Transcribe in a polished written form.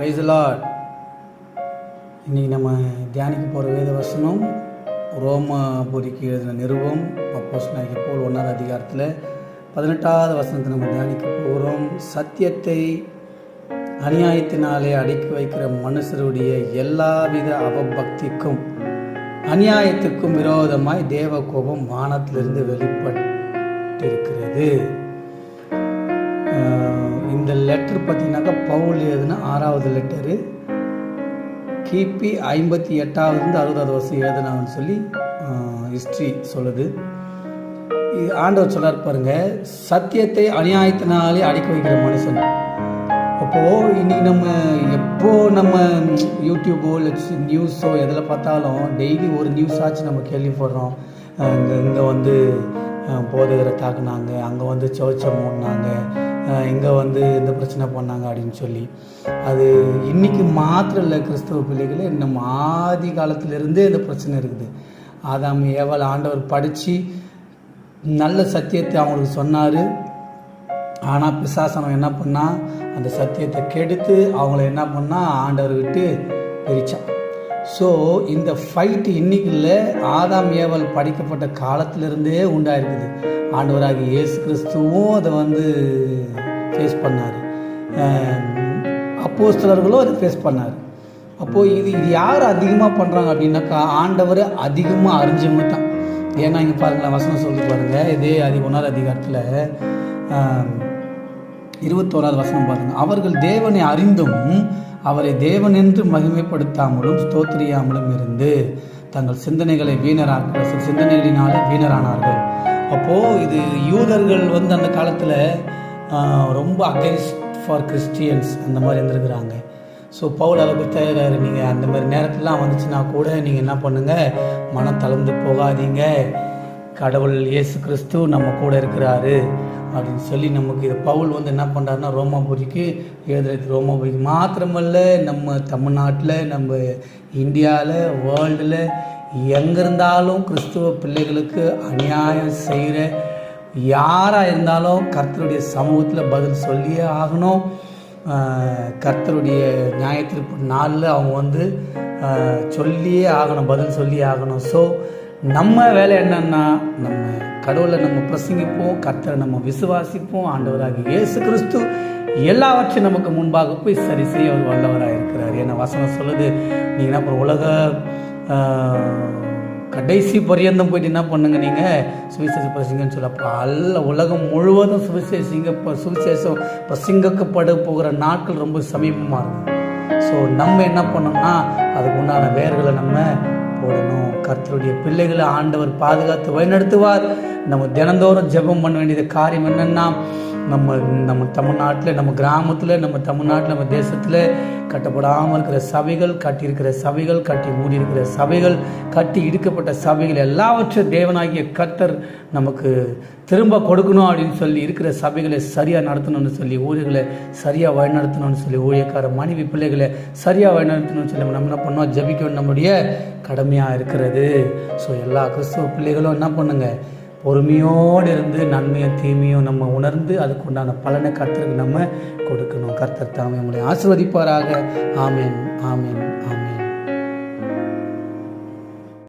Praise the Lord. இன்னைக்கு நம்ம தியானிக்க போகிற வேத வசனம் ரோமாபுரிக்கு எழுதின நிருபம் அப்போஸ்தலனாகிய பவுல் 1ஆம் அதிகாரத்தில் 18வது வசனத்தை நம்ம தியானிக்க போகிறோம். சத்தியத்தை அநியாயத்தினாலே அடக்கி வைக்கிற மனுஷருடைய எல்லாவித அவபக்திக்கும் அநியாயத்துக்கும் விரோதமாய் தேவ கோபம் வானத்திலிருந்து வெளிப்பட்டிருக்கிறது. இந்த லெட்டர் பார்த்தீங்கன்னாக்கா பவுல் எழுதின 6வது லெட்டரு. கிபி 58வது 60வது வருஷம் எழுதினான்னு சொல்லி ஹிஸ்ட்ரி சொல்லுது. ஆண்டவர் சொல்லார் பாருங்க, சத்தியத்தை அநியாயத்தினாலே அடக்கி வைக்கிற மனுஷன். அப்போது இன்னைக்கு நம்ம யூடியூபோ இல்லை நியூஸோ எதில் பார்த்தாலும் டெய்லி ஒரு நியூஸ் ஆச்சு நம்ம கேள்விப்படுறோம். இங்கே வந்து போதகரை தாக்குனாங்க, அங்கே வந்து சர்ச்சை மூடினாங்க, இங்கே வந்து இந்த பிரச்சனை பண்ணாங்க அப்படின்னு சொல்லி. அது இன்றைக்கி மாத்திரம் இல்லை, கிறிஸ்தவ பிள்ளைகளே நம்ம ஆதி காலத்திலிருந்தே இந்த பிரச்சனை இருக்குது. ஆதாம் ஏவாள் ஆண்டவர் படித்து நல்ல சத்தியத்தை அவங்களுக்கு சொன்னார். ஆனால் பிசாசனம் என்ன பண்ணால் அந்த சத்தியத்தை கெடுத்து அவங்கள என்ன பண்ணால் ஆண்டவர் விட்டு பிரித்தான். ஸோ இந்த ஃபைட்டு இன்னைக்கு இல்லை, ஆதாம் ஏவாள் படிக்கப்பட்ட காலத்திலிருந்தே உண்டாயிருக்குது. ஆண்டவராகிய இயேசு கிறிஸ்துவும் அதை வந்து ஃபேஸ் பண்ணார், அப்போஸ்தலர்களும் அதை ஃபேஸ் பண்ணார். அப்போது இது யார் அதிகமாக பண்ணுறாங்க அப்படின்னாக்கா ஆண்டவர் அதிகமாக அறிஞ்சவங்க தான். ஏன்னா இங்கே பாருங்களேன், வசனம் சொல்லி பாருங்கள், இதே 1ஆம் அதிகாரத்தில் 21வது வசனம் பாருங்க. அவர்கள் தேவனை அறிந்தும் அவரை தேவன் என்று மகிமைப்படுத்தாமலும் ஸ்தோத்திரியாமலும் இருந்து தங்கள் சிந்தனைகளை சிந்தனைகளினாலே வீணரானார்கள். அப்போது இது யூதர்கள் வந்து அந்த காலத்தில் ரொம்ப அகென்ஸ்ட் ஃபார் கிறிஸ்டியன்ஸ் அந்த மாதிரி இருந்திருக்கிறாங்க. ஸோ பவுல் அளவுக்கு தயாராக நீங்கள் அந்த மாதிரி நேரத்திலாம் வந்துச்சுன்னா கூட நீங்கள் என்ன பண்ணுங்கள், மனம் தளர்ந்து போகாதீங்க, கடவுள் இயேசு கிறிஸ்து நம்ம கூட இருக்கிறாரு அப்படின்னு சொல்லி நமக்கு இது பவுல் வந்து என்ன பண்ணுறாருன்னா ரோமாபுரிக்கு எழுதுறது. ரோமாபுரிக்கு மாத்திரமல்ல, நம்ம தமிழ்நாட்டில், நம்ம இந்தியாவில், வேர்ல்டில் எங்கே இருந்தாலும் கிறிஸ்துவ பிள்ளைகளுக்கு அநியாயம் செய்கிற யாராக இருந்தாலும் கர்த்தருடைய சமூகத்தில் பதில் சொல்லியே ஆகணும். கர்த்தருடைய நியாயத்திற்கு நாளில் அவங்க வந்து சொல்லியே ஆகணும், பதில் சொல்லியே ஆகணும். ஸோ நம்ம வேலை என்னன்னா, நம்ம கடவுளை நம்ம பிரசங்கிப்போம், கர்த்தரை நம்ம விசுவாசிப்போம். ஆண்டவராகிய இயேசு கிறிஸ்து எல்லாவற்றையும் நமக்கு முன்பாக போய் சரி செய்ய அவர் வல்லவராக இருக்கிறார். ஏன்னா வசனம் சொல்லுது, நீங்கள் என்ன பண்ண உலக கடைசி பரியந்தம் போயிட்டு என்ன பண்ணுங்க, நீங்கள் சுவிசேஷ பிரசங்கன்னு சொல்ல. அப்போ உலகம் முழுவதும் சுவிசேஷம் பிரசங்கப்பட போகிற நாட்கள் ரொம்ப சமீபமாக இருக்கும். ஸோ நம்ம என்ன பண்ணோம்னா அதுக்கு உண்டான வேர்களை நம்ம போடணும். கர்த்தருடைய பிள்ளைகளை ஆண்டவர் பாதுகாத்து வழிநடத்துவார். நம்ம தினந்தோறும் ஜெபம் பண்ண வேண்டியது காரியம் என்னென்னா, நம்ம தமிழ்நாட்டில், நம்ம கிராமத்தில், நம்ம தமிழ்நாட்டில், நம்ம தேசத்தில் கட்டப்படாமல் இருக்கிற சபைகள், கட்டியிருக்கிற சபைகள், கட்டி மூடியிருக்கிற சபைகள், கட்டி இடிக்கப்பட்ட சபைகள் எல்லாவற்றையும் தேவனாகிய கர்த்தர் நமக்கு திரும்ப கொடுக்கணும் அப்படின்னு சொல்லி இருக்கிற சபைகளை சரியாக நடத்தணும்னு சொல்லி, ஊழியர்களை சரியாக வழிநடத்தணும்னு சொல்லி, ஊழியக்கார மனைவி பிள்ளைகளை சரியாக வழிநடத்தணும்னு சொல்லி நம்ம என்ன பண்ணோம், ஜெபிக்க வேண்டிய நம்முடைய கடமையாக இருக்கிறது. ஸோ எல்லா கிறிஸ்துவ பிள்ளைகளும் என்ன பண்ணுங்க, பொறுமையோடு இருந்து நன்மையும் தீமையும் நம்ம உணர்ந்து அதுக்கு உண்டான பலனை கர்த்தருக்கு நம்ம கொடுக்கணும். கர்த்தர் தாமே உங்களை ஆசீர்வதிப்பாராக. ஆமென், ஆமென்.